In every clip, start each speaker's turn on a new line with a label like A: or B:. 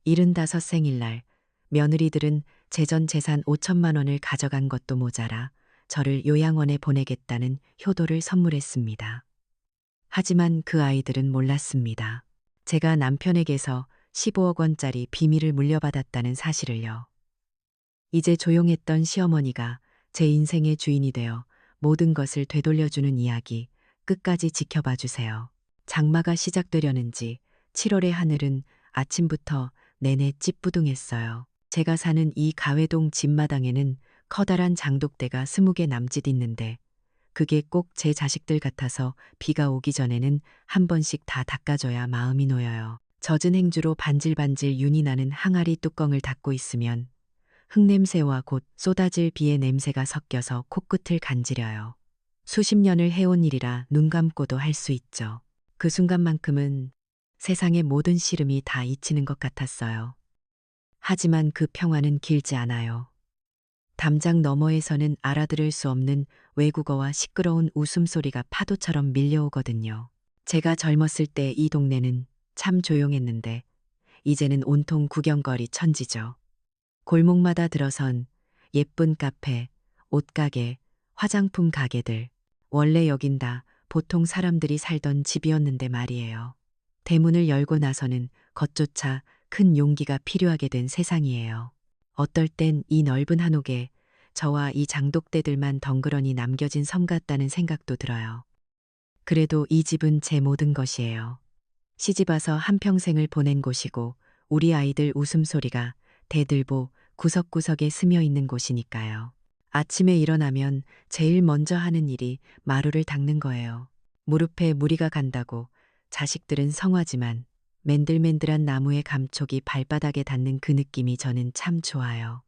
A: 75 생일날 며느리들은 제 전 재산 5천만 원을 가져간 것도 모자라 저를 요양원에 보내겠다는 효도를 선물했습니다. 하지만 그 아이들은 몰랐습니다. 제가 남편에게서 15억 원짜리 비밀을 물려받았다는 사실을요. 이제 조용했던 시어머니가 제 인생의 주인이 되어 모든 것을 되돌려주는 이야기 끝까지 지켜봐 주세요. 장마가 시작되려는지 7월의 하늘은 아침부터 내내 찌뿌둥했어요. 제가 사는 이 가회동 집마당에는 커다란 장독대가 20개 남짓 있는데 그게 꼭 제 자식들 같아서 비가 오기 전에는 한 번씩 다 닦아줘야 마음이 놓여요. 젖은 행주로 반질반질 윤이 나는 항아리 뚜껑을 닫고 있으면 흙냄새와 곧 쏟아질 비의 냄새가 섞여서 코끝을 간지려요. 수십 년을 해온 일이라 눈 감고도 할 수 있죠. 그 순간만큼은 세상의 모든 시름이 다 잊히는 것 같았어요. 하지만 그 평화는 길지 않아요. 담장 너머에서는 알아들을 수 없는 외국어와 시끄러운 웃음소리가 파도처럼 밀려오거든요. 제가 젊었을 때 이 동네는 참 조용했는데 이제는 온통 구경거리 천지죠. 골목마다 들어선 예쁜 카페, 옷가게, 화장품 가게들. 원래 여긴 다 보통 사람들이 살던 집이었는데 말이에요. 대문을 열고 나서는 겉조차 큰 용기가 필요하게 된 세상이에요. 어떨 땐 이 넓은 한옥에 저와 이 장독대들만 덩그러니 남겨진 섬 같다는 생각도 들어요. 그래도 이 집은 제 모든 것이에요. 시집와서 한평생을 보낸 곳이고 우리 아이들 웃음소리가 대들보 구석구석에 스며 있는 곳이니까요. 아침에 일어나면 제일 먼저 하는 일이 마루를 닦는 거예요. 무릎에 무리가 간다고 자식들은 성화지만 맨들맨들한 나무의 감촉이 발바닥에 닿는 그 느낌이 저는 참 좋아요.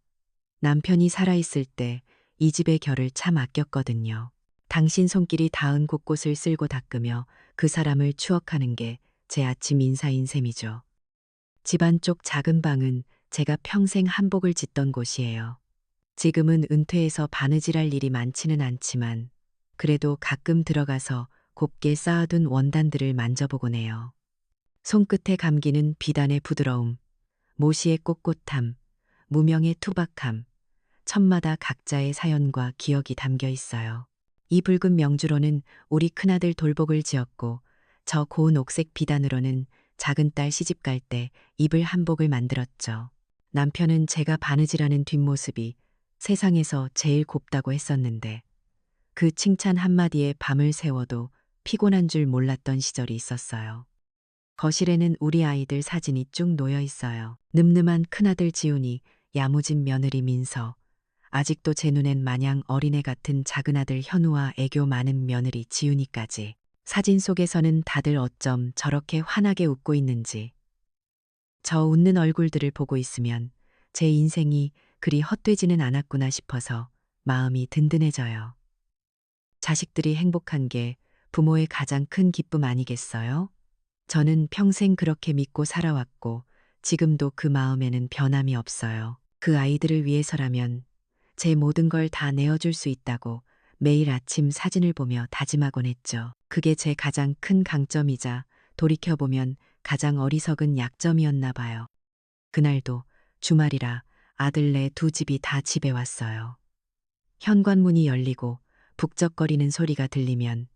A: 남편이 살아있을 때 이 집의 결을 참 아꼈거든요. 당신 손길이 닿은 곳곳을 쓸고 닦으며 그 사람을 추억하는 게 제 아침 인사인 셈이죠. 집 안쪽 작은 방은 제가 평생 한복을 짓던 곳이에요. 지금은 은퇴해서 바느질할 일이 많지는 않지만 그래도 가끔 들어가서 곱게 쌓아둔 원단들을 만져보곤 해요. 손끝에 감기는 비단의 부드러움, 모시의 꼿꼿함, 무명의 투박함, 첩마다 각자의 사연과 기억이 담겨 있어요. 이 붉은 명주로는 우리 큰아들 돌복을 지었고 저 고운 옥색 비단으로는 작은 딸 시집 갈 때 입을 한복을 만들었죠. 남편은 제가 바느질하는 뒷모습이 세상에서 제일 곱다고 했었는데 그 칭찬 한마디에 밤을 새워도 피곤한 줄 몰랐던 시절이 있었어요. 거실에는 우리 아이들 사진이 쭉 놓여 있어요. 늠름한 큰아들 지훈이, 야무진 며느리 민서, 아직도 제 눈엔 마냥 어린애 같은 작은아들 현우와 애교 많은 며느리 지훈이까지. 사진 속에서는 다들 어쩜 저렇게 환하게 웃고 있는지. 저 웃는 얼굴들을 보고 있으면 제 인생이 그리 헛되지는 않았구나 싶어서 마음이 든든해져요. 자식들이 행복한 게 부모의 가장 큰 기쁨 아니겠어요? 저는 평생 그렇게 믿고 살아왔고 지금도 그 마음에는 변함이 없어요. 그 아이들을 위해서라면 제 모든 걸 다 내어줄 수 있다고 매일 아침 사진을 보며 다짐하곤 했죠. 그게 제 가장 큰 강점이자 돌이켜보면 가장 어리석은 약점이었나 봐요. 그날도 주말이라 아들네 두 집이 다 집에 왔어요. 현관문이 열리고 북적거리는 소리가 들리면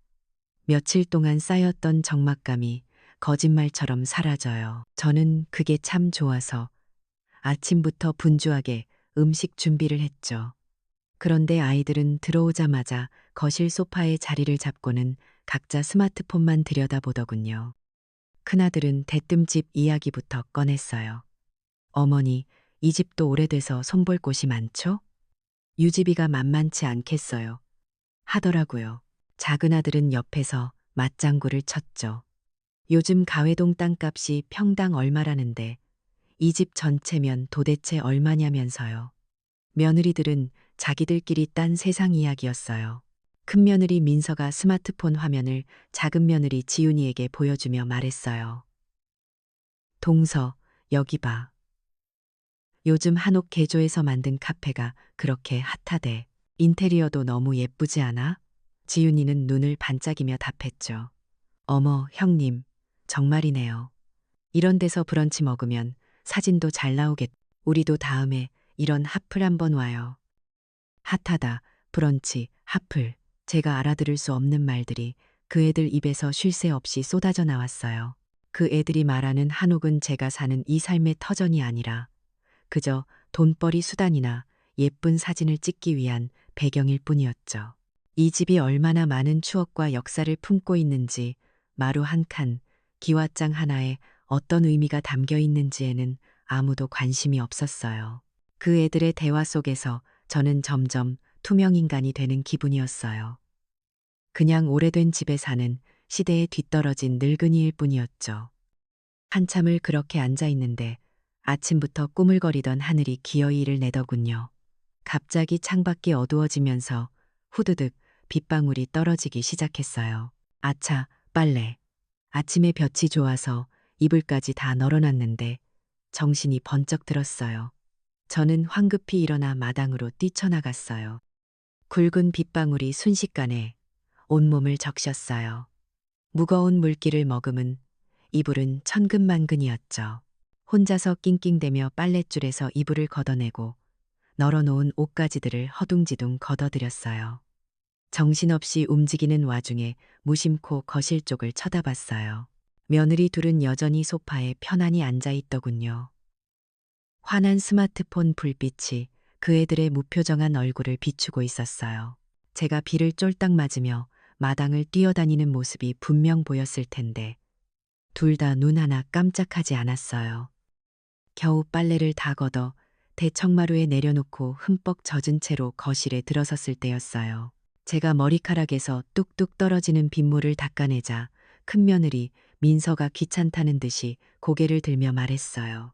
A: 며칠 동안 쌓였던 적막감이 거짓말처럼 사라져요. 저는 그게 참 좋아서 아침부터 분주하게 음식 준비를 했죠. 그런데 아이들은 들어오자마자 거실 소파에 자리를 잡고는 각자 스마트폰만 들여다보더군요. 큰아들은 대뜸집 이야기부터 꺼냈어요. 어머니, 이 집도 오래돼서 손볼 곳이 많죠? 유지비가 만만치 않겠어요. 하더라고요. 작은아들은 옆에서 맞장구를 쳤죠. 요즘 가회동 땅값이 평당 얼마라는데 이 집 전체면 도대체 얼마냐면서요. 며느리들은 자기들끼리 딴 세상 이야기였어요. 큰 며느리 민서가 스마트폰 화면을 작은 며느리 지훈이에게 보여주며 말했어요. 동서, 여기 봐. 요즘 한옥 개조해서 만든 카페가 그렇게 핫하대. 인테리어도 너무 예쁘지 않아? 지훈이는 눈을 반짝이며 답했죠. 어머, 형님, 정말이네요. 이런 데서 브런치 먹으면 사진도 잘 나오겠. 우리도 다음에 이런 하플 한번 와요. 핫하다, 브런치, 하플. 제가 알아들을 수 없는 말들이 그 애들 입에서 쉴 새 없이 쏟아져 나왔어요. 그 애들이 말하는 한옥은 제가 사는 이 삶의 터전이 아니라 그저 돈벌이 수단이나 예쁜 사진을 찍기 위한 배경일 뿐이었죠. 이 집이 얼마나 많은 추억과 역사를 품고 있는지, 마루 한 칸, 기와장 하나에 어떤 의미가 담겨 있는지에는 아무도 관심이 없었어요. 그 애들의 대화 속에서 저는 점점 투명 인간이 되는 기분이었어요. 그냥 오래된 집에 사는 시대에 뒤떨어진 늙은이일 뿐이었죠. 한참을 그렇게 앉아 있는데 아침부터 꾸물거리던 하늘이 기어이 이를 내더군요. 갑자기 창밖이 어두워지면서 후드득 빗방울이 떨어지기 시작했어요. 아차, 빨래. 아침에 볕이 좋아서 이불까지 다 널어놨는데 정신이 번쩍 들었어요. 저는 황급히 일어나 마당으로 뛰쳐나갔어요. 굵은 빗방울이 순식간에 온몸을 적셨어요. 무거운 물기를 머금은 이불은 천근만근이었죠. 혼자서 낑낑대며 빨랫줄에서 이불을 걷어내고 널어놓은 옷가지들을 허둥지둥 걷어들였어요. 정신없이 움직이는 와중에 무심코 거실 쪽을 쳐다봤어요. 며느리 둘은 여전히 소파에 편안히 앉아 있더군요. 환한 스마트폰 불빛이 그 애들의 무표정한 얼굴을 비추고 있었어요. 제가 비를 쫄딱 맞으며 마당을 뛰어다니는 모습이 분명 보였을 텐데 둘 다 눈 하나 깜짝하지 않았어요. 겨우 빨래를 다 걷어 대청마루에 내려놓고 흠뻑 젖은 채로 거실에 들어섰을 때였어요. 제가 머리카락에서 뚝뚝 떨어지는 빗물을 닦아내자 큰며느리 민서가 귀찮다는 듯이 고개를 들며 말했어요.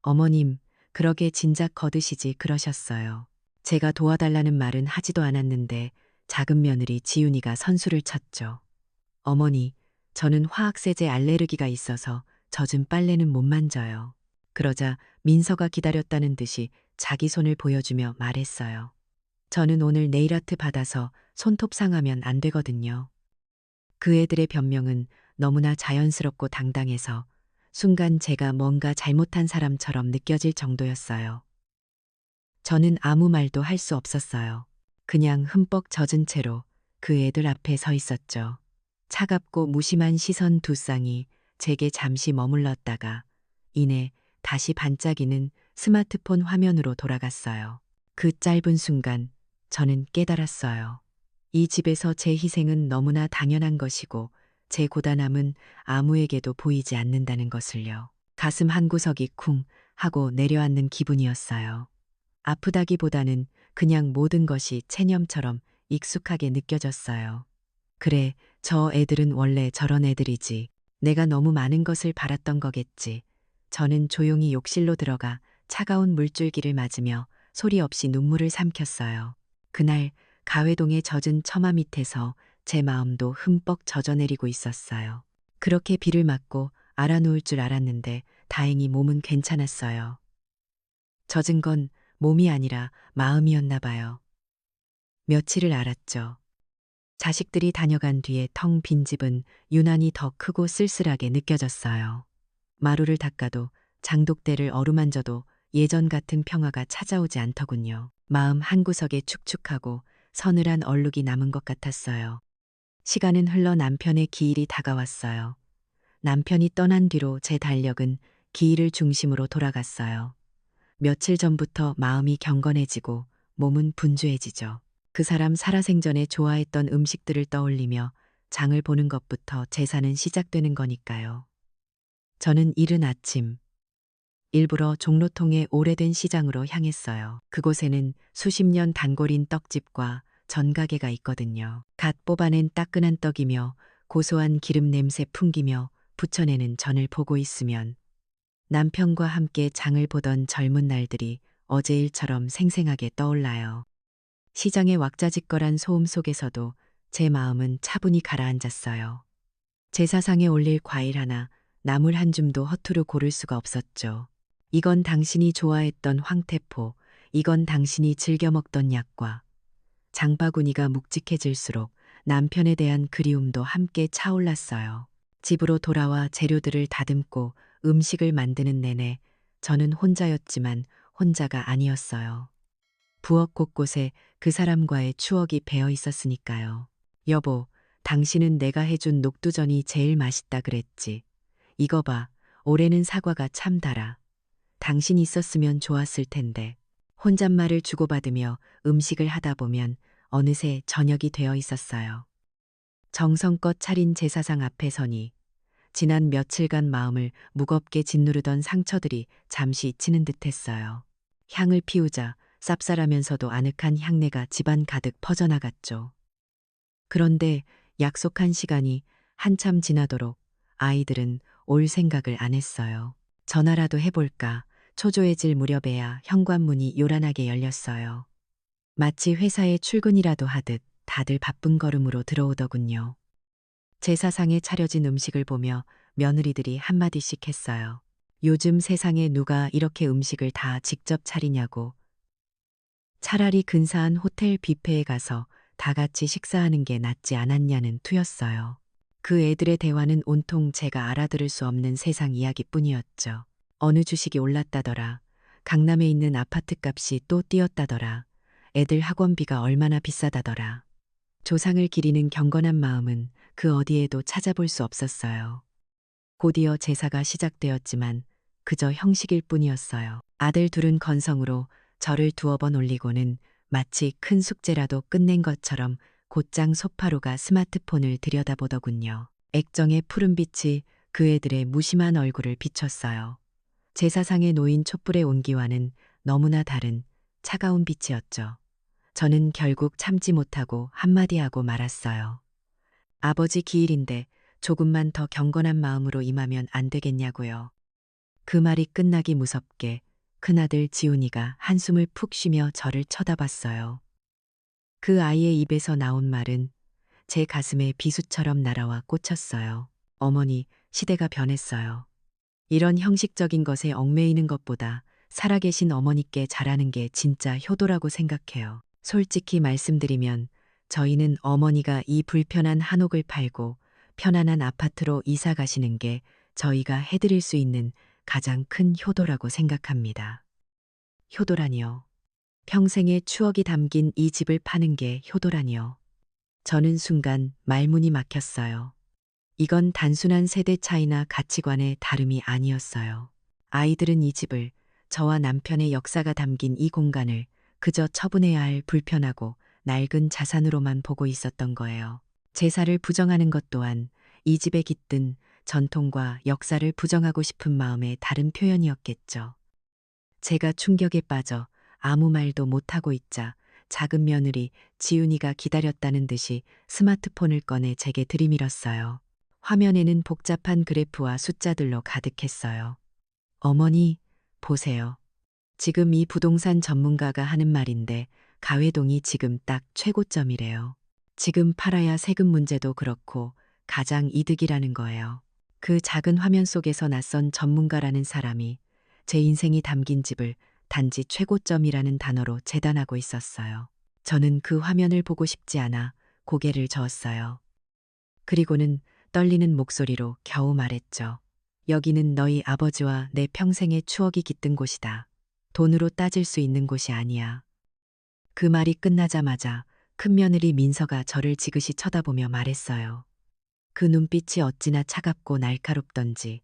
A: 어머님, 그러게 진작 거드시지 그러셨어요. 제가 도와달라는 말은 하지도 않았는데 작은 며느리 지윤이가 선수를 쳤죠. 어머니, 저는 화학세제 알레르기가 있어서 젖은 빨래는 못 만져요. 그러자 민서가 기다렸다는 듯이 자기 손을 보여주며 말했어요. 저는 오늘 네일아트 받아서 손톱 상하면 안 되거든요. 그 애들의 변명은 너무나 자연스럽고 당당해서 순간 제가 뭔가 잘못한 사람처럼 느껴질 정도였어요. 저는 아무 말도 할 수 없었어요. 그냥 흠뻑 젖은 채로 그 애들 앞에 서 있었죠. 차갑고 무심한 시선 두 쌍이 제게 잠시 머물렀다가 이내 다시 반짝이는 스마트폰 화면으로 돌아갔어요. 그 짧은 순간 저는 깨달았어요. 이 집에서 제 희생은 너무나 당연한 것이고 제 고단함은 아무에게도 보이지 않는다는 것을요. 가슴 한구석이 쿵 하고 내려앉는 기분이었어요. 아프다기보다는 그냥 모든 것이 체념처럼 익숙하게 느껴졌어요. 그래, 저 애들은 원래 저런 애들이지. 내가 너무 많은 것을 바랐던 거겠지. 저는 조용히 욕실로 들어가 차가운 물줄기를 맞으며 소리 없이 눈물을 삼켰어요. 그날 가회동의 젖은 처마 밑에서 제 마음도 흠뻑 젖어내리고 있었어요. 그렇게 비를 맞고 알아누울 줄 알았는데 다행히 몸은 괜찮았어요. 젖은 건 몸이 아니라 마음이었나 봐요. 며칠을 알았죠. 자식들이 다녀간 뒤에 텅 빈 집은 유난히 더 크고 쓸쓸하게 느껴졌어요. 마루를 닦아도 장독대를 어루만져도 예전 같은 평화가 찾아오지 않더군요. 마음 한구석에 축축하고 서늘한 얼룩이 남은 것 같았어요. 시간은 흘러 남편의 기일이 다가왔어요. 남편이 떠난 뒤로 제 달력은 기일을 중심으로 돌아갔어요. 며칠 전부터 마음이 경건해지고 몸은 분주해지죠. 그 사람 살아생전에 좋아했던 음식들을 떠올리며 장을 보는 것부터 제사는 시작되는 거니까요. 저는 이른 아침 일부러 종로통의 오래된 시장으로 향했어요. 그곳에는 수십 년 단골인 떡집과 전가게가 있거든요. 갓 뽑아낸 따끈한 떡이며 고소한 기름 냄새 풍기며 부쳐내는 전을 보고 있으면 남편과 함께 장을 보던 젊은 날들이 어제 일처럼 생생하게 떠올라요. 시장의 왁자지껄한 소음 속에서도 제 마음은 차분히 가라앉았어요. 제사상에 올릴 과일 하나, 나물 한 줌도 허투루 고를 수가 없었죠. 이건 당신이 좋아했던 황태포, 이건 당신이 즐겨 먹던 약과. 장바구니가 묵직해질수록 남편에 대한 그리움도 함께 차올랐어요. 집으로 돌아와 재료들을 다듬고 음식을 만드는 내내 저는 혼자였지만 혼자가 아니었어요. 부엌 곳곳에 그 사람과의 추억이 배어 있었으니까요. 여보, 당신은 내가 해준 녹두전이 제일 맛있다 그랬지. 이거 봐, 올해는 사과가 참 달아. 당신 있었으면 좋았을 텐데. 혼잣말을 주고받으며 음식을 하다 보면 어느새 저녁이 되어 있었어요. 정성껏 차린 제사상 앞에 서니 지난 며칠간 마음을 무겁게 짓누르던 상처들이 잠시 잊히는 듯했어요. 향을 피우자 쌉쌀하면서도 아늑한 향내가 집안 가득 퍼져나갔죠. 그런데 약속한 시간이 한참 지나도록 아이들은 올 생각을 안 했어요. 전화라도 해볼까 초조해질 무렵에야 현관문이 요란하게 열렸어요. 마치 회사에 출근이라도 하듯 다들 바쁜 걸음으로 들어오더군요. 제사상에 차려진 음식을 보며 며느리들이 한마디씩 했어요. 요즘 세상에 누가 이렇게 음식을 다 직접 차리냐고. 차라리 근사한 호텔 뷔페에 가서 다 같이 식사하는 게 낫지 않았냐는 투였어요. 그 애들의 대화는 온통 제가 알아들을 수 없는 세상 이야기뿐이었죠. 어느 주식이 올랐다더라. 강남에 있는 아파트 값이 또 뛰었다더라. 애들 학원비가 얼마나 비싸다더라. 조상을 기리는 경건한 마음은 그 어디에도 찾아볼 수 없었어요. 곧이어 제사가 시작되었지만 그저 형식일 뿐이었어요. 아들 둘은 건성으로 절을 두어 번 올리고는 마치 큰 숙제라도 끝낸 것처럼 곧장 소파로가 스마트폰을 들여다보더군요. 액정의 푸른빛이 그 애들의 무심한 얼굴을 비췄어요. 제사상에 놓인 촛불의 온기와는 너무나 다른 차가운 빛이었죠. 저는 결국 참지 못하고 한마디 하고 말았어요. 아버지 기일인데 조금만 더 경건한 마음으로 임하면 안 되겠냐고요. 그 말이 끝나기 무섭게 큰아들 지훈이가 한숨을 푹 쉬며 저를 쳐다봤어요. 그 아이의 입에서 나온 말은 제 가슴에 비수처럼 날아와 꽂혔어요. 어머니, 시대가 변했어요. 이런 형식적인 것에 얽매이는 것보다 살아계신 어머니께 잘하는 게 진짜 효도라고 생각해요. 솔직히 말씀드리면 저희는 어머니가 이 불편한 한옥을 팔고 편안한 아파트로 이사 가시는 게 저희가 해드릴 수 있는 가장 큰 효도라고 생각합니다. 효도라니요. 평생의 추억이 담긴 이 집을 파는 게 효도라니요. 저는 순간 말문이 막혔어요. 이건 단순한 세대 차이나 가치관의 다름이 아니었어요. 아이들은 이 집을, 저와 남편의 역사가 담긴 이 공간을 그저 처분해야 할 불편하고 낡은 자산으로만 보고 있었던 거예요. 제사를 부정하는 것 또한 이 집에 깃든 전통과 역사를 부정하고 싶은 마음의 다른 표현이었겠죠. 제가 충격에 빠져 아무 말도 못하고 있자 작은 며느리 지훈이가 기다렸다는 듯이 스마트폰을 꺼내 제게 들이밀었어요. 화면에는 복잡한 그래프와 숫자들로 가득했어요. 어머니, 보세요. 지금 이 부동산 전문가가 하는 말인데 가회동이 지금 딱 최고점이래요. 지금 팔아야 세금 문제도 그렇고 가장 이득이라는 거예요. 그 작은 화면 속에서 낯선 전문가라는 사람이 제 인생이 담긴 집을 단지 최고점이라는 단어로 재단하고 있었어요. 저는 그 화면을 보고 싶지 않아 고개를 저었어요. 그리고는 떨리는 목소리로 겨우 말했죠. 여기는 너희 아버지와 내 평생의 추억이 깃든 곳이다. 돈으로 따질 수 있는 곳이 아니야. 그 말이 끝나자마자 큰며느리 민서가 저를 지그시 쳐다보며 말했어요. 그 눈빛이 어찌나 차갑고 날카롭던지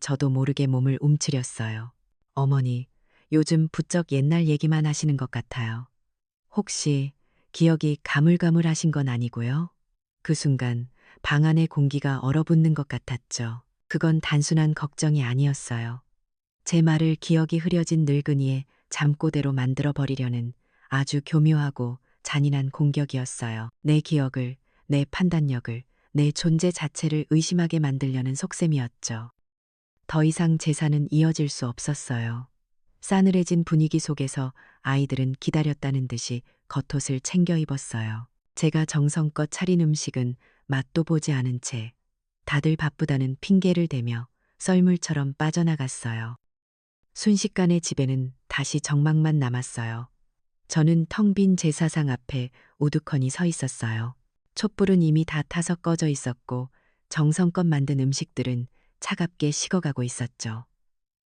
A: 저도 모르게 몸을 움츠렸어요. 어머니, 요즘 부쩍 옛날 얘기만 하시는 것 같아요. 혹시 기억이 가물가물하신 건 아니고요? 그 순간 방 안의 공기가 얼어붙는 것 같았죠. 그건 단순한 걱정이 아니었어요. 제 말을 기억이 흐려진 늙은이의 잠꼬대로 만들어 버리려는 아주 교묘하고 잔인한 공격이었어요. 내 기억을, 내 판단력을, 내 존재 자체를 의심하게 만들려는 속셈이었죠. 더 이상 제사는 이어질 수 없었어요. 싸늘해진 분위기 속에서 아이들은 기다렸다는 듯이 겉옷을 챙겨 입었어요. 제가 정성껏 차린 음식은 맛도 보지 않은 채 다들 바쁘다는 핑계를 대며 썰물처럼 빠져나갔어요. 순식간에 집에는 다시 정막만 남았어요. 저는 텅 빈 제사상 앞에 우두커니 서 있었어요. 촛불은 이미 다 타서 꺼져 있었고 정성껏 만든 음식들은 차갑게 식어가고 있었죠.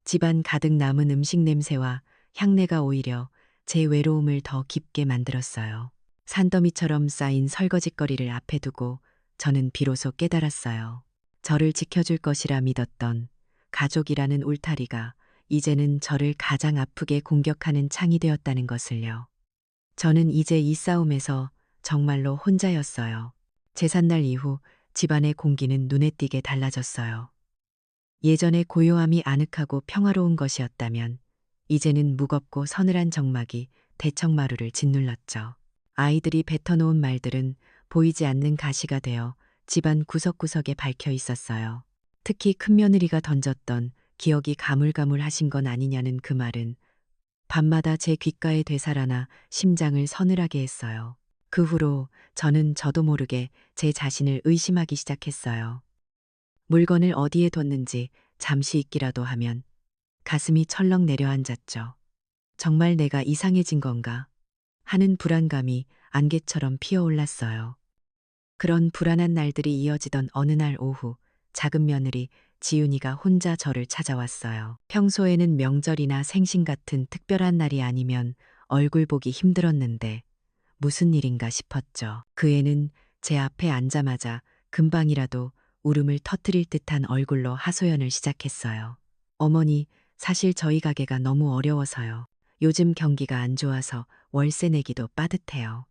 A: 집안 가득 남은 음식 냄새와 향내가 오히려 제 외로움을 더 깊게 만들었어요. 산더미처럼 쌓인 설거짓거리를 앞에 두고 저는 비로소 깨달았어요. 저를 지켜줄 것이라 믿었던 가족이라는 울타리가 이제는 저를 가장 아프게 공격하는 창이 되었다는 것을요. 저는 이제 이 싸움에서 정말로 혼자였어요. 제삿날 이후 집안의 공기는 눈에 띄게 달라졌어요. 예전에 고요함이 아늑하고 평화로운 것이었다면 이제는 무겁고 서늘한 정막이 대청마루를 짓눌렀죠. 아이들이 뱉어놓은 말들은 보이지 않는 가시가 되어 집안 구석구석에 박혀 있었어요. 특히 큰며느리가 던졌던 기억이 가물가물하신 건 아니냐는 그 말은 밤마다 제 귓가에 되살아나 심장을 서늘하게 했어요. 그 후로 저는 저도 모르게 제 자신을 의심하기 시작했어요. 물건을 어디에 뒀는지 잠시 있기라도 하면 가슴이 철렁 내려앉았죠. 정말 내가 이상해진 건가 하는 불안감이 안개처럼 피어올랐어요. 그런 불안한 날들이 이어지던 어느 날 오후 작은 며느리 지윤이가 혼자 저를 찾아왔어요. 평소에는 명절이나 생신 같은 특별한 날이 아니면 얼굴 보기 힘들었는데 무슨 일인가 싶었죠. 그 애는 제 앞에 앉자마자 금방이라도 울음을 터뜨릴 듯한 얼굴로 하소연을 시작했어요. 어머니, 사실 저희 가게가 너무 어려워서요. 요즘 경기가 안 좋아서 월세 내기도 빠듯해요.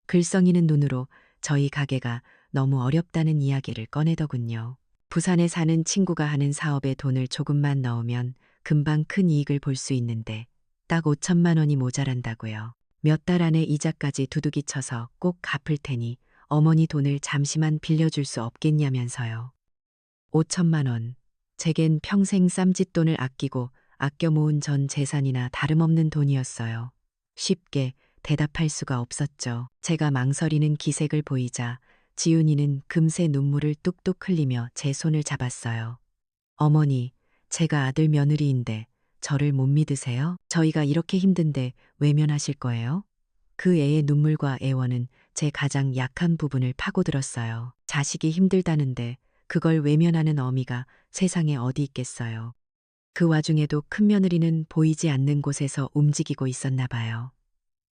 A: 글썽이는 눈으로 저희 가게가 너무 어렵다는 이야기를 꺼내더군요. 부산에 사는 친구가 하는 사업에 돈을 조금만 넣으면 금방 큰 이익을 볼 수 있는데 딱 5천만 원이 모자란다고요. 몇 달 안에 이자까지 두둑이 쳐서 꼭 갚을 테니 어머니 돈을 잠시만 빌려줄 수 없겠냐면서요. 5천만 원. 제겐 평생 쌈짓돈을 아끼고 아껴 모은 전 재산이나 다름없는 돈이었어요. 쉽게 대답할 수가 없었죠. 제가 망설이는 기색을 보이자 지윤이는 금세 눈물을 뚝뚝 흘리며 제 손을 잡았어요. 어머니, 제가 아들 며느리인데 저를 못 믿으세요? 저희가 이렇게 힘든데 외면하실 거예요? 그 애의 눈물과 애원은 제 가장 약한 부분을 파고들었어요. 자식이 힘들다는데 그걸 외면하는 어미가 세상에 어디 있겠어요. 그 와중에도 큰며느리는 보이지 않는 곳에서 움직이고 있었나 봐요.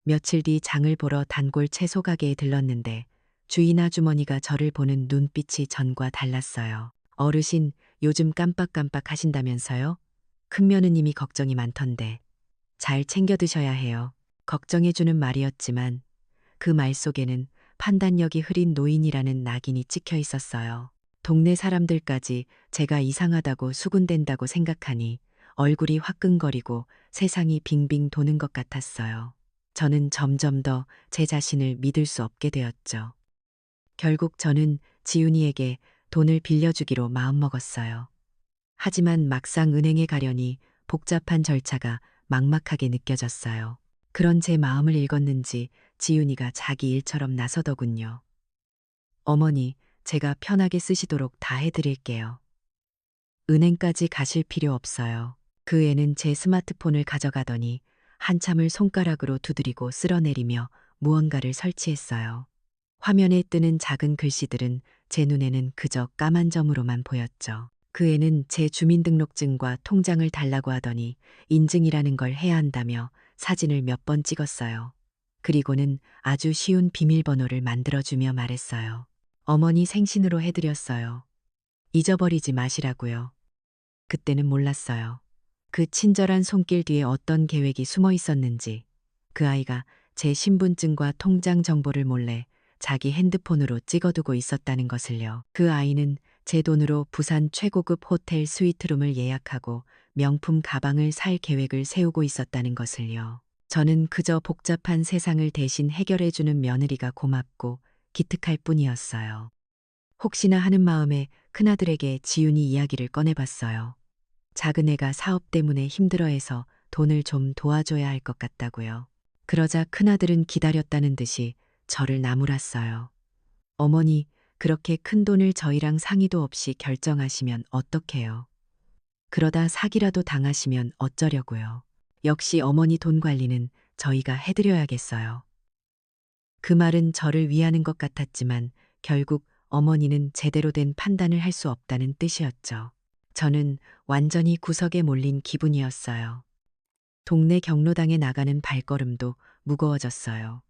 A: 며칠 뒤 장을 보러 단골 채소 가게에 들렀는데 주인 아주머니가 저를 보는 눈빛이 전과 달랐어요. 어르신, 요즘 깜빡깜빡 하신다면서요? 큰며느님이 걱정이 많던데 잘 챙겨 드셔야 해요. 걱정해주는 말이었지만 그 말 속에는 판단력이 흐린 노인이라는 낙인이 찍혀 있었어요. 동네 사람들까지 제가 이상하다고 수군댄다고 생각하니 얼굴이 화끈거리고 세상이 빙빙 도는 것 같았어요. 저는 점점 더 제 자신을 믿을 수 없게 되었죠. 결국 저는 지윤이에게 돈을 빌려주기로 마음먹었어요. 하지만 막상 은행에 가려니 복잡한 절차가 막막하게 느껴졌어요. 그런 제 마음을 읽었는지 지윤이가 자기 일처럼 나서더군요. 어머니, 제가 편하게 쓰시도록 다 해드릴게요. 은행까지 가실 필요 없어요. 그 애는 제 스마트폰을 가져가더니 한참을 손가락으로 두드리고 쓸어내리며 무언가를 설치했어요. 화면에 뜨는 작은 글씨들은 제 눈에는 그저 까만 점으로만 보였죠. 그 애는 제 주민등록증과 통장을 달라고 하더니 인증이라는 걸 해야 한다며 사진을 몇 번 찍었어요. 그리고는 아주 쉬운 비밀번호를 만들어주며 말했어요. 어머니 생신으로 해드렸어요. 잊어버리지 마시라고요. 그때는 몰랐어요. 그 친절한 손길 뒤에 어떤 계획이 숨어 있었는지, 그 아이가 제 신분증과 통장 정보를 몰래 자기 핸드폰으로 찍어두고 있었다는 것을요. 그 아이는 제 돈으로 부산 최고급 호텔 스위트룸을 예약하고 명품 가방을 살 계획을 세우고 있었다는 것을요. 저는 그저 복잡한 세상을 대신 해결해주는 며느리가 고맙고 기특할 뿐이었어요. 혹시나 하는 마음에 큰아들에게 지윤이 이야기를 꺼내봤어요. 작은 애가 사업 때문에 힘들어해서 돈을 좀 도와줘야 할 것 같다고요. 그러자 큰아들은 기다렸다는 듯이 저를 나무랐어요. 어머니, 그렇게 큰 돈을 저희랑 상의도 없이 결정하시면 어떡해요? 그러다 사기라도 당하시면 어쩌려고요? 역시 어머니 돈 관리는 저희가 해드려야겠어요. 그 말은 저를 위하는 것 같았지만 결국 어머니는 제대로 된 판단을 할 수 없다는 뜻이었죠. 저는 완전히 구석에 몰린 기분이었어요. 동네 경로당에 나가는 발걸음도 무거워졌어요.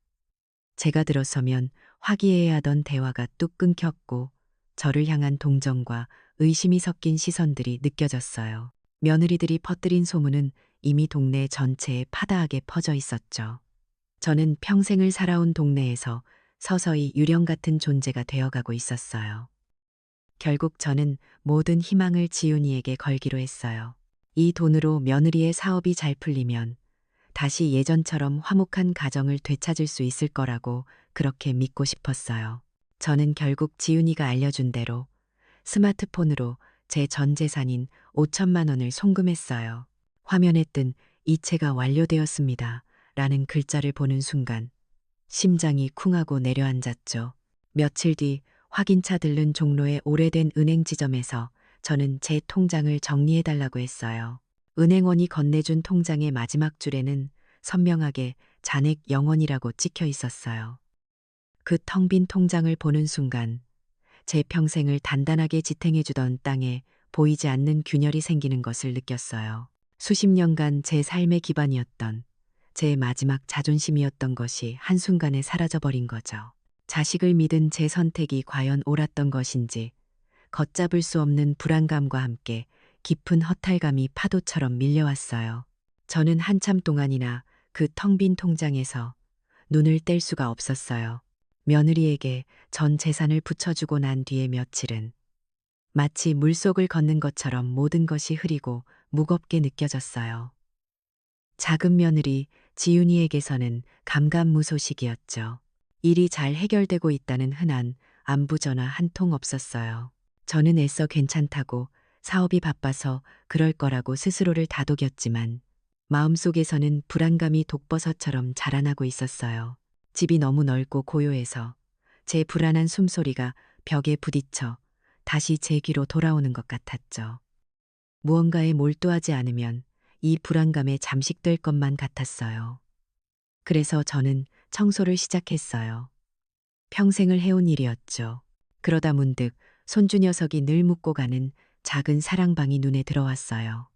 A: 제가 들어서면 화기애애하던 대화가 뚝 끊겼고 저를 향한 동정과 의심이 섞인 시선들이 느껴졌어요. 며느리들이 퍼뜨린 소문은 이미 동네 전체에 파다하게 퍼져 있었죠. 저는 평생을 살아온 동네에서 서서히 유령 같은 존재가 되어가고 있었어요. 결국 저는 모든 희망을 지훈이에게 걸기로 했어요. 이 돈으로 며느리의 사업이 잘 풀리면 다시 예전처럼 화목한 가정을 되찾을 수 있을 거라고 그렇게 믿고 싶었어요. 저는 결국 지훈이가 알려준 대로 스마트폰으로 제 전 재산인 5천만 원을 송금했어요. 화면에 뜬 이체가 완료되었습니다. 라는 글자를 보는 순간 심장이 쿵하고 내려앉았죠. 며칠 뒤 확인차 들른 종로의 오래된 은행 지점에서 저는 제 통장을 정리해달라고 했어요. 은행원이 건네준 통장의 마지막 줄에는 선명하게 잔액 0원이라고 찍혀 있었어요. 그 텅 빈 통장을 보는 순간 제 평생을 단단하게 지탱해주던 땅에 보이지 않는 균열이 생기는 것을 느꼈어요. 수십 년간 제 삶의 기반이었던 제 마지막 자존심이었던 것이 한순간에 사라져버린 거죠. 자식을 믿은 제 선택이 과연 옳았던 것인지 걷잡을 수 없는 불안감과 함께 깊은 허탈감이 파도처럼 밀려왔어요. 저는 한참 동안이나 그 텅 빈 통장에서 눈을 뗄 수가 없었어요. 며느리에게 전 재산을 붙여주고 난 뒤의 며칠은 마치 물속을 걷는 것처럼 모든 것이 흐리고 무겁게 느껴졌어요. 작은 며느리 지윤이에게서는 감감무소식이었죠. 일이 잘 해결되고 있다는 흔한 안부 전화 한 통 없었어요. 저는 애써 괜찮다고 사업이 바빠서 그럴 거라고 스스로를 다독였지만 마음속에서는 불안감이 독버섯처럼 자라나고 있었어요. 집이 너무 넓고 고요해서 제 불안한 숨소리가 벽에 부딪혀 다시 제 귀로 돌아오는 것 같았죠. 무언가에 몰두하지 않으면 이 불안감에 잠식될 것만 같았어요. 그래서 저는 청소를 시작했어요. 평생을 해온 일이었죠. 그러다 문득 손주 녀석이 늘 묵고 가는 작은 사랑방이 눈에 들어왔어요.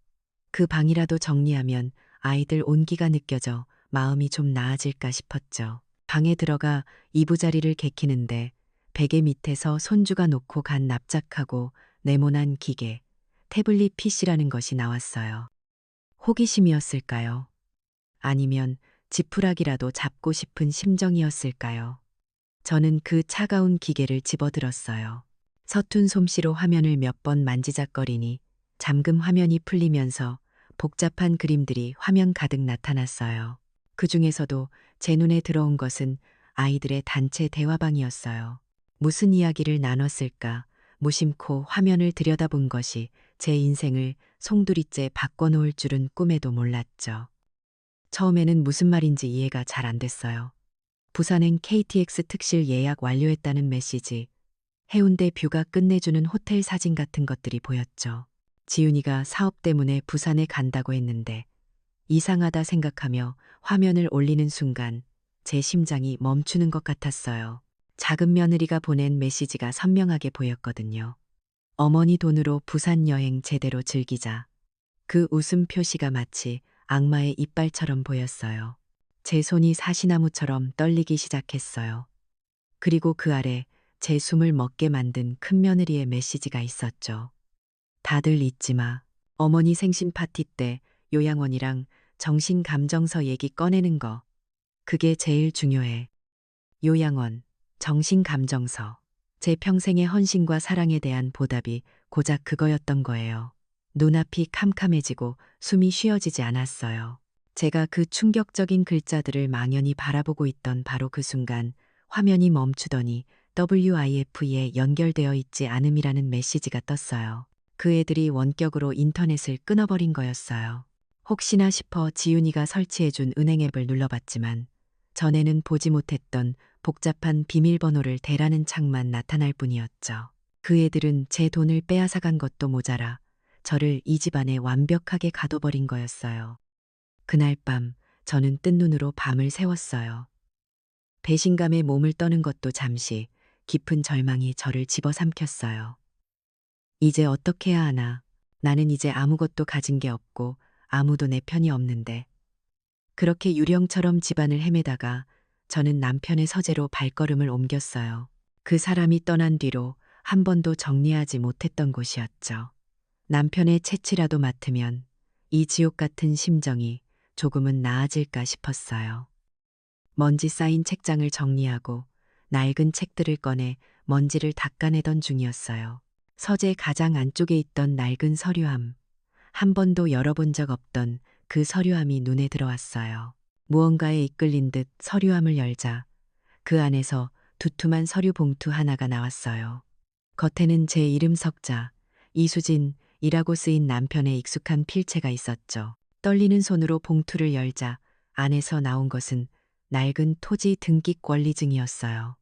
A: 그 방이라도 정리하면 아이들 온기가 느껴져 마음이 좀 나아질까 싶었죠. 방에 들어가 이부자리를 개키는데 베개 밑에서 손주가 놓고 간 납작하고 네모난 기계, 태블릿 PC라는 것이 나왔어요. 호기심이었을까요? 아니면 지푸라기라도 잡고 싶은 심정이었을까요? 저는 그 차가운 기계를 집어들었어요. 서툰 솜씨로 화면을 몇 번 만지작거리니 잠금 화면이 풀리면서 복잡한 그림들이 화면 가득 나타났어요. 그 중에서도 제 눈에 들어온 것은 아이들의 단체 대화방이었어요. 무슨 이야기를 나눴을까 무심코 화면을 들여다본 것이 제 인생을 송두리째 바꿔놓을 줄은 꿈에도 몰랐죠. 처음에는 무슨 말인지 이해가 잘 안 됐어요. 부산행 KTX 특실 예약 완료했다는 메시지, 해운대 뷰가 끝내주는 호텔 사진 같은 것들이 보였죠. 지윤이가 사업 때문에 부산에 간다고 했는데 이상하다 생각하며 화면을 올리는 순간 제 심장이 멈추는 것 같았어요. 작은 며느리가 보낸 메시지가 선명하게 보였거든요. 어머니 돈으로 부산 여행 제대로 즐기자. 그 웃음 표시가 마치 악마의 이빨처럼 보였어요. 제 손이 사시나무처럼 떨리기 시작했어요. 그리고 그 아래 제 숨을 멎게 만든 큰 며느리의 메시지가 있었죠. 다들 잊지 마. 어머니 생신 파티 때 요양원이랑 정신감정서 얘기 꺼내는 거. 그게 제일 중요해. 요양원, 정신감정서. 제 평생의 헌신과 사랑에 대한 보답이 고작 그거였던 거예요. 눈앞이 캄캄해지고 숨이 쉬어지지 않았어요. 제가 그 충격적인 글자들을 망연히 바라보고 있던 바로 그 순간 화면이 멈추더니 WIF에 연결되어 있지 않음이라는 메시지가 떴어요. 그 애들이 원격으로 인터넷을 끊어버린 거였어요. 혹시나 싶어 지윤이가 설치해준 은행 앱을 눌러봤지만 전에는 보지 못했던 복잡한 비밀번호를 대라는 창만 나타날 뿐이었죠. 그 애들은 제 돈을 빼앗아간 것도 모자라 저를 이 집안에 완벽하게 가둬버린 거였어요. 그날 밤 저는 뜬 눈으로 밤을 새웠어요. 배신감에 몸을 떠는 것도 잠시 깊은 절망이 저를 집어삼켰어요. 이제 어떻게 해야 하나. 나는 이제 아무것도 가진 게 없고 아무도 내 편이 없는데. 그렇게 유령처럼 집안을 헤매다가 저는 남편의 서재로 발걸음을 옮겼어요. 그 사람이 떠난 뒤로 한 번도 정리하지 못했던 곳이었죠. 남편의 채취라도 맡으면 이 지옥 같은 심정이 조금은 나아질까 싶었어요. 먼지 쌓인 책장을 정리하고 낡은 책들을 꺼내 먼지를 닦아내던 중이었어요. 서재 가장 안쪽에 있던 낡은 서류함, 한 번도 열어본 적 없던 그 서류함이 눈에 들어왔어요. 무언가에 이끌린 듯 서류함을 열자 그 안에서 두툼한 서류 봉투 하나가 나왔어요. 겉에는 제 이름 석자, 이수진이라고 쓰인 남편의 익숙한 필체가 있었죠. 떨리는 손으로 봉투를 열자 안에서 나온 것은 낡은 토지 등기 권리증이었어요.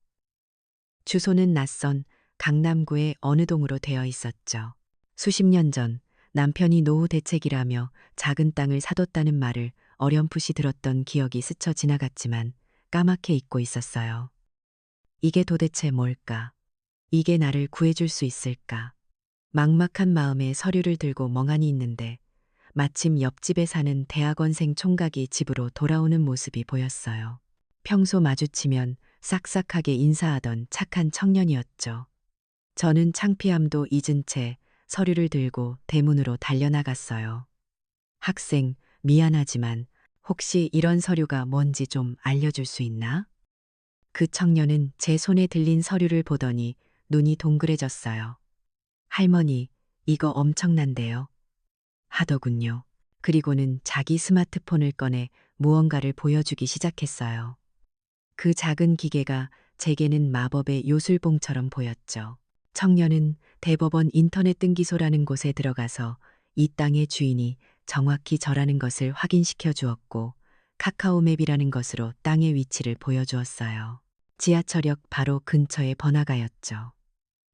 A: 주소는 낯선 강남구의 어느 동으로 되어 있었죠. 수십 년 전 남편이 노후 대책이라며 작은 땅을 사뒀다는 말을 어렴풋이 들었던 기억이 스쳐 지나갔지만 까맣게 잊고 있었어요. 이게 도대체 뭘까? 이게 나를 구해줄 수 있을까? 막막한 마음에 서류를 들고 멍하니 있는데 마침 옆집에 사는 대학원생 총각이 집으로 돌아오는 모습이 보였어요. 평소 마주치면 싹싹하게 인사하던 착한 청년이었죠. 저는 창피함도 잊은 채 서류를 들고 대문으로 달려나갔어요. 학생, 미안하지만 혹시 이런 서류가 뭔지 좀 알려줄 수 있나? 그 청년은 제 손에 들린 서류를 보더니 눈이 동그래졌어요. 할머니, 이거 엄청난데요. 하더군요. 그리고는 자기 스마트폰을 꺼내 무언가를 보여주기 시작했어요. 그 작은 기계가 제게는 마법의 요술봉처럼 보였죠. 청년은 대법원 인터넷 등기소라는 곳에 들어가서 이 땅의 주인이 정확히 저라는 것을 확인시켜 주었고 카카오맵이라는 것으로 땅의 위치를 보여주었어요. 지하철역 바로 근처의 번화가였죠.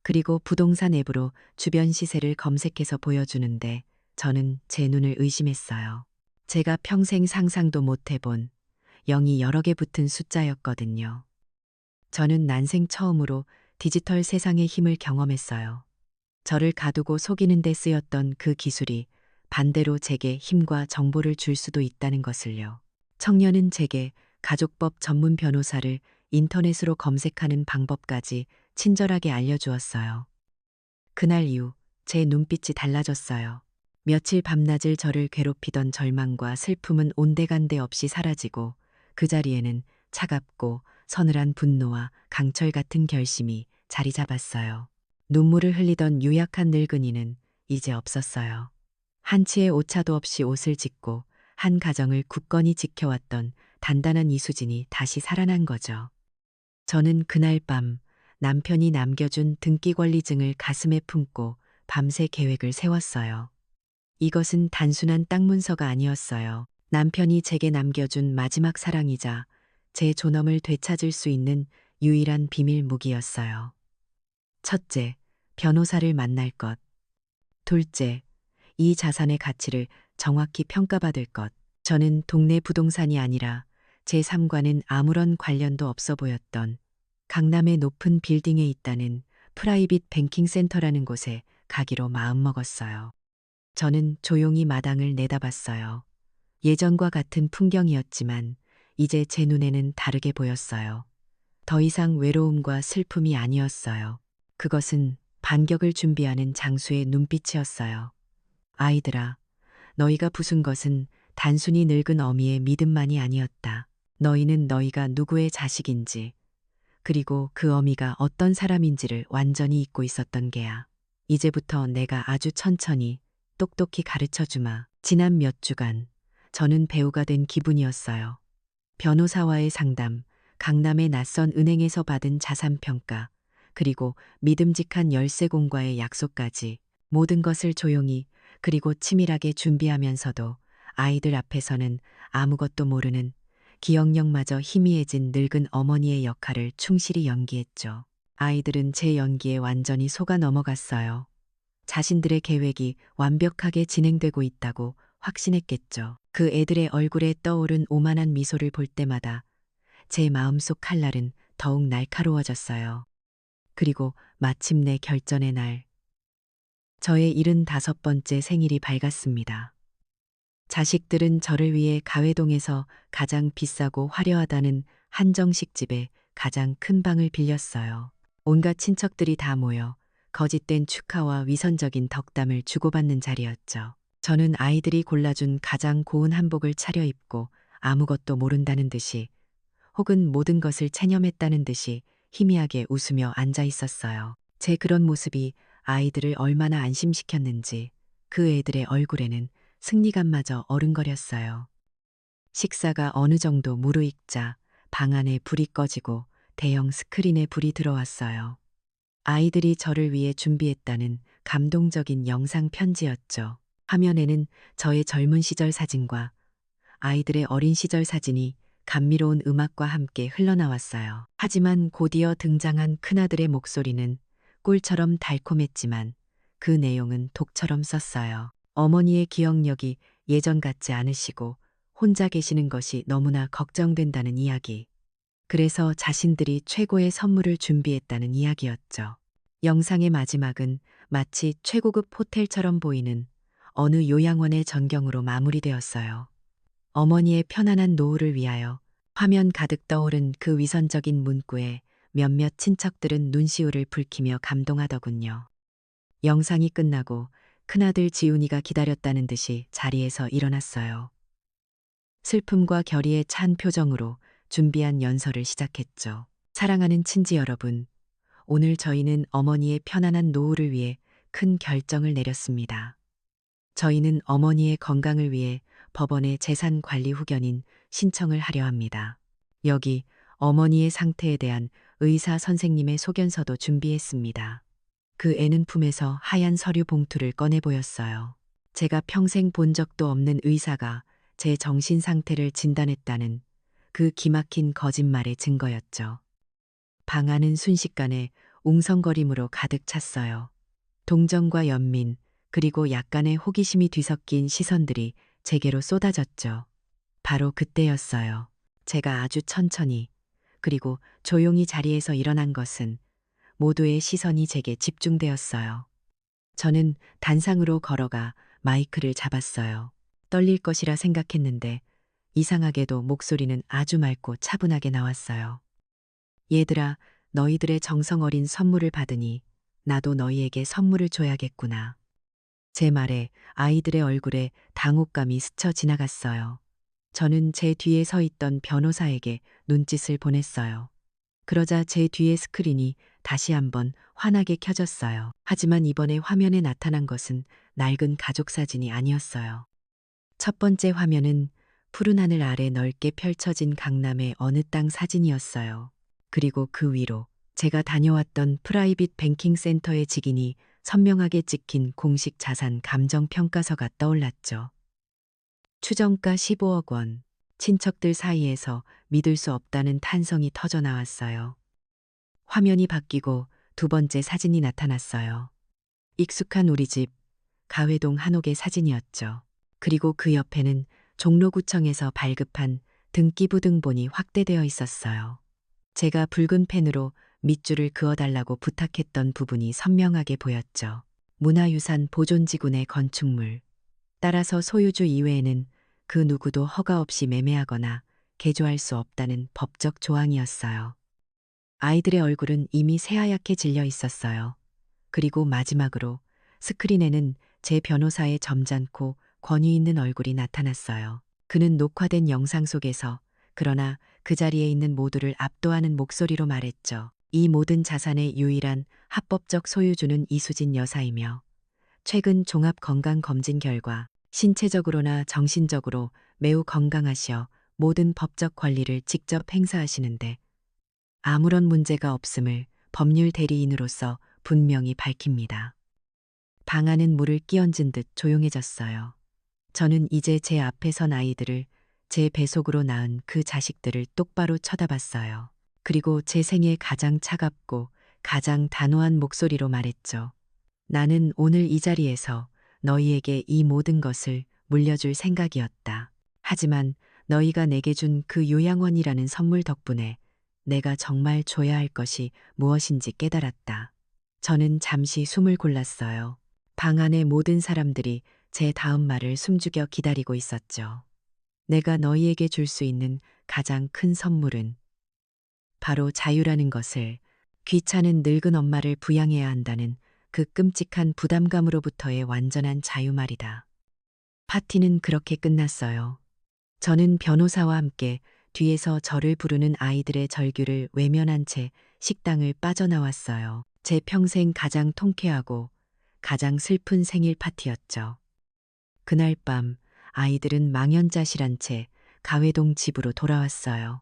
A: 그리고 부동산 앱으로 주변 시세를 검색해서 보여주는데 저는 제 눈을 의심했어요. 제가 평생 상상도 못 해본 0이 여러 개 붙은 숫자였거든요. 저는 난생 처음으로 디지털 세상의 힘을 경험했어요. 저를 가두고 속이는 데 쓰였던 그 기술이 반대로 제게 힘과 정보를 줄 수도 있다는 것을요. 청년은 제게 가족법 전문 변호사를 인터넷으로 검색하는 방법까지 친절하게 알려주었어요. 그날 이후 제 눈빛이 달라졌어요. 며칠 밤낮을 저를 괴롭히던 절망과 슬픔은 온데간데 없이 사라지고 그 자리에는 차갑고 서늘한 분노와 강철 같은 결심이 자리 잡았어요. 눈물을 흘리던 유약한 늙은이는 이제 없었어요. 한치의 오차도 없이 옷을 짓고 한 가정을 굳건히 지켜왔던 단단한 이수진이 다시 살아난 거죠. 저는 그날 밤 남편이 남겨준 등기권리증을 가슴에 품고 밤새 계획을 세웠어요. 이것은 단순한 땅 문서가 아니었어요. 남편이 제게 남겨준 마지막 사랑이자 제 존엄을 되찾을 수 있는 유일한 비밀 무기였어요. 첫째, 변호사를 만날 것. 둘째, 이 자산의 가치를 정확히 평가받을 것. 저는 동네 부동산이 아니라 제 삶과는 아무런 관련도 없어 보였던 강남의 높은 빌딩에 있다는 프라이빗 뱅킹 센터라는 곳에 가기로 마음먹었어요. 저는 조용히 마당을 내다봤어요. 예전과 같은 풍경이었지만 이제 제 눈에는 다르게 보였어요. 더 이상 외로움과 슬픔이 아니었어요. 그것은 반격을 준비하는 장수의 눈빛이었어요. 아이들아, 너희가 부순 것은 단순히 늙은 어미의 믿음만이 아니었다. 너희는 너희가 누구의 자식인지, 그리고 그 어미가 어떤 사람인지를 완전히 잊고 있었던 게야. 이제부터 내가 아주 천천히 똑똑히 가르쳐 주마. 지난 몇 주간 저는 배우가 된 기분이었어요. 변호사와의 상담, 강남의 낯선 은행에서 받은 자산평가, 그리고 믿음직한 열쇠공과의 약속까지 모든 것을 조용히 그리고 치밀하게 준비하면서도 아이들 앞에서는 아무것도 모르는 기억력마저 희미해진 늙은 어머니의 역할을 충실히 연기했죠. 아이들은 제 연기에 완전히 속아 넘어갔어요. 자신들의 계획이 완벽하게 진행되고 있다고 확신했겠죠. 그 애들의 얼굴에 떠오른 오만한 미소를 볼 때마다 제 마음속 칼날은 더욱 날카로워졌어요. 그리고 마침내 결전의 날. 저의 75번째 생일이 밝았습니다. 자식들은 저를 위해 가회동에서 가장 비싸고 화려하다는 한정식 집에 가장 큰 방을 빌렸어요. 온갖 친척들이 다 모여 거짓된 축하와 위선적인 덕담을 주고받는 자리였죠. 저는 아이들이 골라준 가장 고운 한복을 차려입고 아무것도 모른다는 듯이 혹은 모든 것을 체념했다는 듯이 희미하게 웃으며 앉아 있었어요. 제 그런 모습이 아이들을 얼마나 안심시켰는지 그 애들의 얼굴에는 승리감마저 어른거렸어요. 식사가 어느 정도 무르익자 방 안에 불이 꺼지고 대형 스크린에 불이 들어왔어요. 아이들이 저를 위해 준비했다는 감동적인 영상 편지였죠. 화면에는 저의 젊은 시절 사진과 아이들의 어린 시절 사진이 감미로운 음악과 함께 흘러나왔어요. 하지만 곧이어 등장한 큰아들의 목소리는 꿀처럼 달콤했지만 그 내용은 독처럼 썼어요. 어머니의 기억력이 예전 같지 않으시고 혼자 계시는 것이 너무나 걱정된다는 이야기. 그래서 자신들이 최고의 선물을 준비했다는 이야기였죠. 영상의 마지막은 마치 최고급 호텔처럼 보이는 어느 요양원의 전경으로 마무리되었어요. 어머니의 편안한 노후를 위하여 화면 가득 떠오른 그 위선적인 문구에 몇몇 친척들은 눈시울을 붉히며 감동하더군요. 영상이 끝나고 큰아들 지훈이가 기다렸다는 듯이 자리에서 일어났어요. 슬픔과 결의에 찬 표정으로 준비한 연설을 시작했죠. 사랑하는 친지 여러분, 오늘 저희는 어머니의 편안한 노후를 위해 큰 결정을 내렸습니다. 저희는 어머니의 건강을 위해 법원에 재산 관리 후견인 신청을 하려 합니다. 여기 어머니의 상태에 대한 의사 선생님의 소견서도 준비했습니다. 그 애는 품에서 하얀 서류 봉투를 꺼내 보였어요. 제가 평생 본 적도 없는 의사가 제 정신 상태를 진단했다는 그 기막힌 거짓말의 증거였죠. 방 안은 순식간에 웅성거림으로 가득 찼어요. 동정과 연민, 그리고 약간의 호기심이 뒤섞인 시선들이 제게로 쏟아졌죠. 바로 그때였어요. 제가 아주 천천히, 그리고 조용히 자리에서 일어난 것은 모두의 시선이 제게 집중되었어요. 저는 단상으로 걸어가 마이크를 잡았어요. 떨릴 것이라 생각했는데 이상하게도 목소리는 아주 맑고 차분하게 나왔어요. 얘들아, 너희들의 정성 어린 선물을 받으니 나도 너희에게 선물을 줘야겠구나. 제 말에 아이들의 얼굴에 당혹감이 스쳐 지나갔어요. 저는 제 뒤에 서 있던 변호사에게 눈짓을 보냈어요. 그러자 제 뒤의 스크린이 다시 한번 환하게 켜졌어요. 하지만 이번에 화면에 나타난 것은 낡은 가족 사진이 아니었어요. 첫 번째 화면은 푸른 하늘 아래 넓게 펼쳐진 강남의 어느 땅 사진이었어요. 그리고 그 위로 제가 다녀왔던 프라이빗 뱅킹 센터의 직인이 선명하게 찍힌 공식 자산 감정 평가서가 떠올랐죠. 추정가 15억 원. 친척들 사이에서 믿을 수 없다는 탄성이 터져 나왔어요. 화면이 바뀌고 두 번째 사진이 나타났어요. 익숙한 우리 집, 가회동 한옥의 사진이었죠. 그리고 그 옆에는 종로구청에서 발급한 등기부등본이 확대되어 있었어요. 제가 붉은 펜으로 밑줄을 그어달라고 부탁했던 부분이 선명하게 보였죠. 문화유산 보존지구내 건축물. 따라서 소유주 이외에는 그 누구도 허가 없이 매매하거나 개조할 수 없다는 법적 조항이었어요. 아이들의 얼굴은 이미 새하얗게 질려 있었어요. 그리고 마지막으로 스크린에는 제 변호사의 점잖고 권위 있는 얼굴이 나타났어요. 그는 녹화된 영상 속에서 그러나 그 자리에 있는 모두를 압도하는 목소리로 말했죠. 이 모든 자산의 유일한 합법적 소유주는 이수진 여사이며 최근 종합건강검진 결과 신체적으로나 정신적으로 매우 건강하시어 모든 법적 권리를 직접 행사하시는데 아무런 문제가 없음을 법률 대리인으로서 분명히 밝힙니다. 방 안은 물을 끼얹은 듯 조용해졌어요. 저는 이제 제 앞에 선 아이들을 제 뱃속으로 낳은 그 자식들을 똑바로 쳐다봤어요. 그리고 제 생애 가장 차갑고 가장 단호한 목소리로 말했죠. 나는 오늘 이 자리에서 너희에게 이 모든 것을 물려줄 생각이었다. 하지만 너희가 내게 준 그 요양원이라는 선물 덕분에 내가 정말 줘야 할 것이 무엇인지 깨달았다. 저는 잠시 숨을 골랐어요. 방 안의 모든 사람들이 제 다음 말을 숨죽여 기다리고 있었죠. 내가 너희에게 줄 수 있는 가장 큰 선물은 바로 자유라는 것을, 귀찮은 늙은 엄마를 부양해야 한다는 그 끔찍한 부담감으로부터의 완전한 자유 말이다. 파티는 그렇게 끝났어요. 저는 변호사와 함께 뒤에서 저를 부르는 아이들의 절규를 외면한 채 식당을 빠져나왔어요. 제 평생 가장 통쾌하고 가장 슬픈 생일 파티였죠. 그날 밤 아이들은 망연자실한 채 가회동 집으로 돌아왔어요.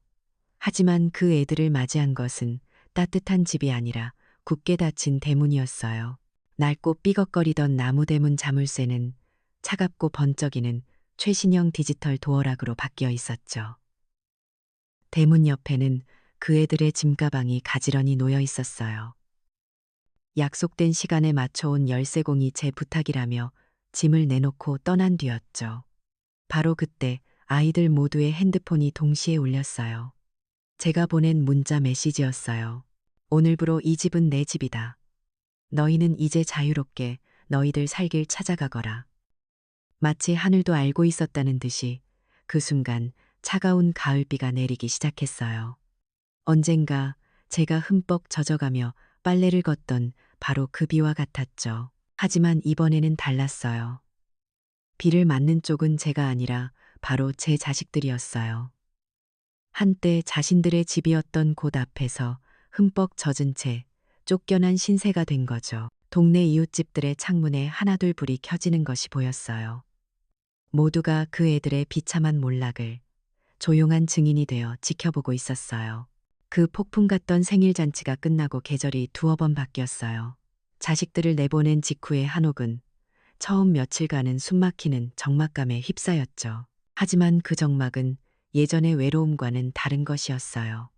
A: 하지만 그 애들을 맞이한 것은 따뜻한 집이 아니라 굳게 닫힌 대문이었어요. 낡고 삐걱거리던 나무 대문 자물쇠는 차갑고 번쩍이는 최신형 디지털 도어락으로 바뀌어 있었죠. 대문 옆에는 그 애들의 짐가방이 가지런히 놓여 있었어요. 약속된 시간에 맞춰온 열쇠공이 제 부탁이라며 짐을 내놓고 떠난 뒤였죠. 바로 그때 아이들 모두의 핸드폰이 동시에 울렸어요. 제가 보낸 문자 메시지였어요. 오늘부로 이 집은 내 집이다. 너희는 이제 자유롭게 너희들 살 길 찾아가거라. 마치 하늘도 알고 있었다는 듯이 그 순간 차가운 가을비가 내리기 시작했어요. 언젠가 제가 흠뻑 젖어가며 빨래를 걷던 바로 그 비와 같았죠. 하지만 이번에는 달랐어요. 비를 맞는 쪽은 제가 아니라 바로 제 자식들이었어요. 한때 자신들의 집이었던 곳 앞에서 흠뻑 젖은 채 쫓겨난 신세가 된 거죠. 동네 이웃집들의 창문에 하나둘 불이 켜지는 것이 보였어요. 모두가 그 애들의 비참한 몰락을 조용한 증인이 되어 지켜보고 있었어요. 그 폭풍 같던 생일 잔치가 끝나고 계절이 두어 번 바뀌었어요. 자식들을 내보낸 직후의 한옥은 처음 며칠간은 숨막히는 적막감에 휩싸였죠. 하지만 그 적막은 예전의 외로움과는 다른 것이었어요.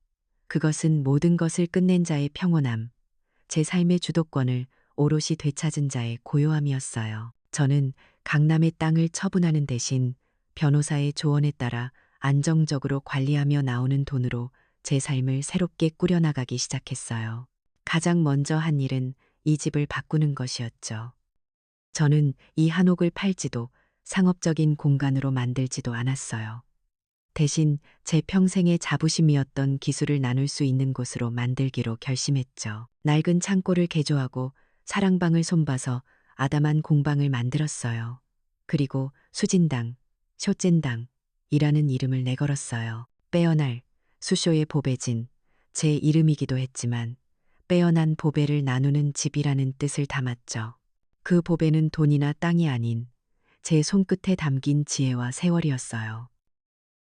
A: 그것은 모든 것을 끝낸 자의 평온함, 제 삶의 주도권을 오롯이 되찾은 자의 고요함이었어요. 저는 강남의 땅을 처분하는 대신 변호사의 조언에 따라 안정적으로 관리하며 나오는 돈으로 제 삶을 새롭게 꾸려나가기 시작했어요. 가장 먼저 한 일은 이 집을 바꾸는 것이었죠. 저는 이 한옥을 팔지도 상업적인 공간으로 만들지도 않았어요. 대신 제 평생의 자부심이었던 기술을 나눌 수 있는 곳으로 만들기로 결심했죠. 낡은 창고를 개조하고 사랑방을 손봐서 아담한 공방을 만들었어요. 그리고 수진당, 쇼젠당이라는 이름을 내걸었어요. 빼어날 수쇼의 보배진, 제 이름이기도 했지만 빼어난 보배를 나누는 집이라는 뜻을 담았죠. 그 보배는 돈이나 땅이 아닌 제 손끝에 담긴 지혜와 세월이었어요.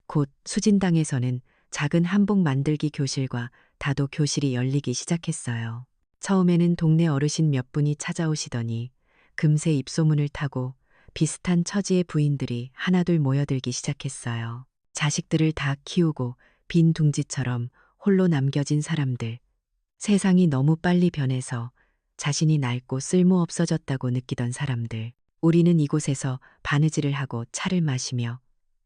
A: 곧 수진당에서는 작은 한복 만들기 교실과 다도 교실이 열리기 시작했어요. 처음에는 동네 어르신 몇 분이 찾아오시더니 금세 입소문을 타고 비슷한 처지의 부인들이 하나둘 모여들기 시작했어요. 자식들을 다 키우고 빈 둥지처럼 홀로 남겨진 사람들, 세상이 너무 빨리 변해서 자신이 낡고 쓸모 없어졌다고 느끼던 사람들, 우리는 이곳에서 바느질을 하고 차를 마시며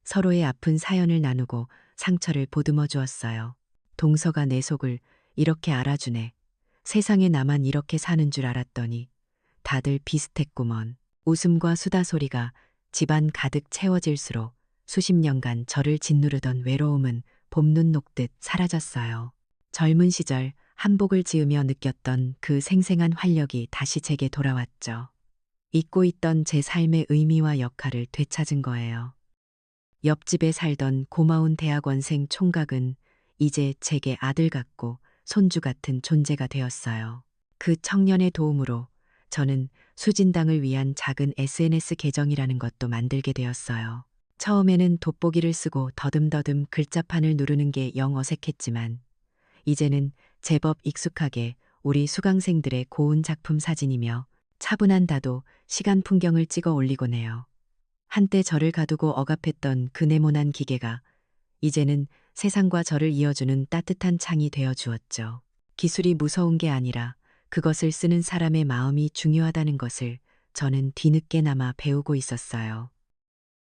A: 서로의 아픈 사연을 나누고 상처를 보듬어 주었어요. 동서가 내 속을 이렇게 알아주네. 세상에 나만 이렇게 사는 줄 알았더니 다들 비슷했구먼. 웃음과 수다 소리가 집안 가득 채워질수록 수십 년간 저를 짓누르던 외로움은 봄눈 녹듯 사라졌어요. 젊은 시절 한복을 지으며 느꼈던 그 생생한 활력이 다시 제게 돌아왔죠. 잊고 있던 제 삶의 의미와 역할을 되찾은 거예요. 옆집에 살던 고마운 대학원생 총각은 이제 제게 아들 같고 손주 같은 존재가 되었어요. 그 청년의 도움으로 저는 수진당을 위한 작은 SNS 계정이라는 것도 만들게 되었어요. 처음에는 돋보기를 쓰고 더듬더듬 글자판을 누르는 게 영 어색했지만 이제는 제법 익숙하게 우리 수강생들의 고운 작품 사진이며 차분한 다도 시간 풍경을 찍어 올리곤 해요. 한때 저를 가두고 억압했던 그 네모난 기계가 이제는 세상과 저를 이어주는 따뜻한 창이 되어 주었죠. 기술이 무서운 게 아니라 그것을 쓰는 사람의 마음이 중요하다는 것을 저는 뒤늦게나마 배우고 있었어요.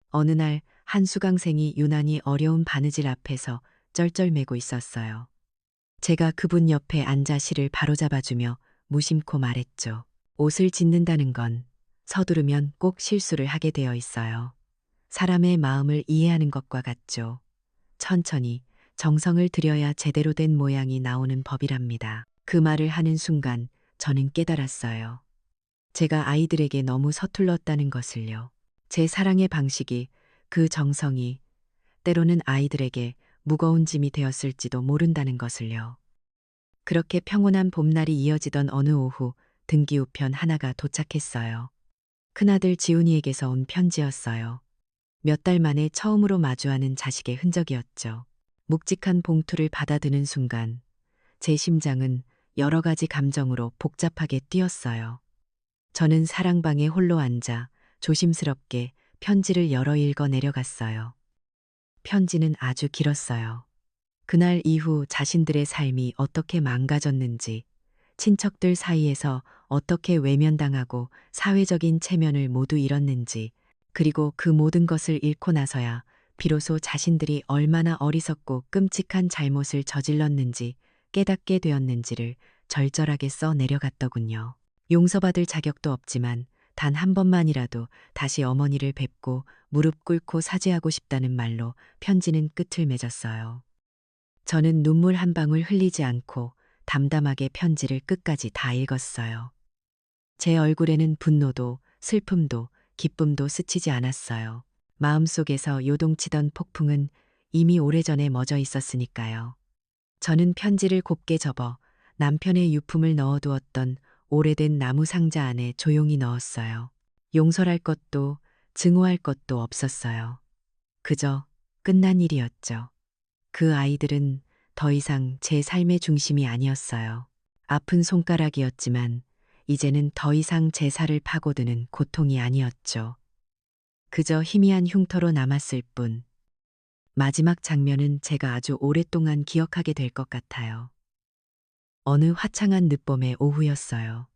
A: 어느 날 한 수강생이 유난히 어려운 바느질 앞에서 쩔쩔매고 있었어요. 제가 그분 옆에 앉아 실을 바로잡아주며 무심코 말했죠. 옷을 짓는다는 건 서두르면 꼭 실수를 하게 되어 있어요. 사람의 마음을 이해하는 것과 같죠. 천천히 정성을 들여야 제대로 된 모양이 나오는 법이랍니다. 그 말을 하는 순간 저는 깨달았어요. 제가 아이들에게 너무 서툴렀다는 것을요. 제 사랑의 방식이, 그 정성이 때로는 아이들에게 무거운 짐이 되었을지도 모른다는 것을요. 그렇게 평온한 봄날이 이어지던 어느 오후 등기 우편 하나가 도착했어요. 큰아들 지훈이에게서 온 편지였어요. 몇 달 만에 처음으로 마주하는 자식의 흔적이었죠. 묵직한 봉투를 받아드는 순간 제 심장은 여러 가지 감정으로 복잡하게 뛰었어요. 저는 사랑방에 홀로 앉아 조심스럽게 편지를 열어 읽어 내려갔어요. 편지는 아주 길었어요. 그날 이후 자신들의 삶이 어떻게 망가졌는지, 친척들 사이에서 어떻게 외면당하고 사회적인 체면을 모두 잃었는지, 그리고 그 모든 것을 잃고 나서야 비로소 자신들이 얼마나 어리석고 끔찍한 잘못을 저질렀는지 깨닫게 되었는지를 절절하게 써 내려갔더군요. 용서받을 자격도 없지만 단 한 번만이라도 다시 어머니를 뵙고 무릎 꿇고 사죄하고 싶다는 말로 편지는 끝을 맺었어요. 저는 눈물 한 방울 흘리지 않고 담담하게 편지를 끝까지 다 읽었어요. 제 얼굴에는 분노도 슬픔도 기쁨도 스치지 않았어요. 마음속에서 요동치던 폭풍은 이미 오래전에 멎어 있었으니까요. 저는 편지를 곱게 접어 남편의 유품을 넣어두었던 오래된 나무 상자 안에 조용히 넣었어요. 용서할 것도 증오할 것도 없었어요. 그저 끝난 일이었죠. 그 아이들은 더 이상 제 삶의 중심이 아니었어요. 아픈 손가락이었지만 이제는 더 이상 제 살을 파고드는 고통이 아니었죠. 그저 희미한 흉터로 남았을 뿐. 마지막 장면은 제가 아주 오랫동안 기억하게 될 것 같아요. 어느 화창한 늦봄의 오후였어요.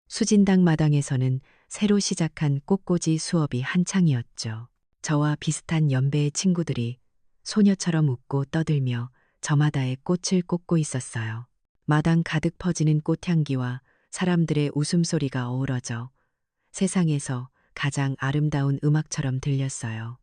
A: 수진당 마당에서는 새로 시작한 꽃꽂이 수업이 한창이었죠. 저와 비슷한 연배의 친구들이 소녀처럼 웃고 떠들며 저마다의 꽃을 꽂고 있었어요. 마당 가득 퍼지는 꽃향기와 사람들의 웃음소리가 어우러져 세상에서 가장 아름다운 음악처럼 들렸어요.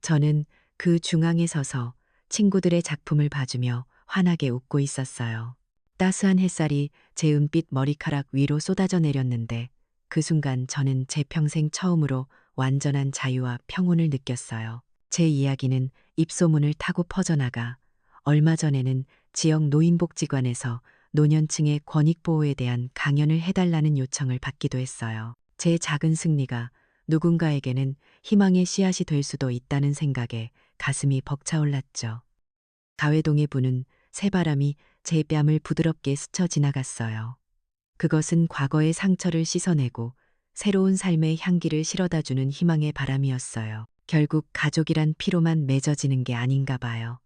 A: 저는 그 중앙에 서서 친구들의 작품을 봐주며 환하게 웃고 있었어요. 따스한 햇살이 제 은빛 머리카락 위로 쏟아져 내렸는데 그 순간 저는 제 평생 처음으로 완전한 자유와 평온을 느꼈어요. 제 이야기는 입소문을 타고 퍼져나가 얼마 전에는 지역 노인복지관에서 노년층의 권익보호에 대한 강연을 해달라는 요청을 받기도 했어요. 제 작은 승리가 누군가에게는 희망의 씨앗이 될 수도 있다는 생각에 가슴이 벅차올랐죠. 가회동에 부는 새바람이 제 뺨을 부드럽게 스쳐 지나갔어요. 그것은 과거의 상처를 씻어내고 새로운 삶의 향기를 실어다주는 희망의 바람이었어요. 결국 가족이란 피로만 맺어지는 게 아닌가 봐요.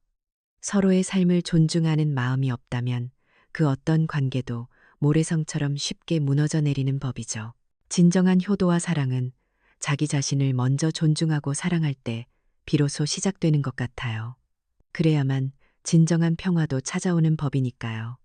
A: 서로의 삶을 존중하는 마음이 없다면 그 어떤 관계도 모래성처럼 쉽게 무너져 내리는 법이죠. 진정한 효도와 사랑은 자기 자신을 먼저 존중하고 사랑할 때 비로소 시작되는 것 같아요. 그래야만 진정한 평화도 찾아오는 법이니까요.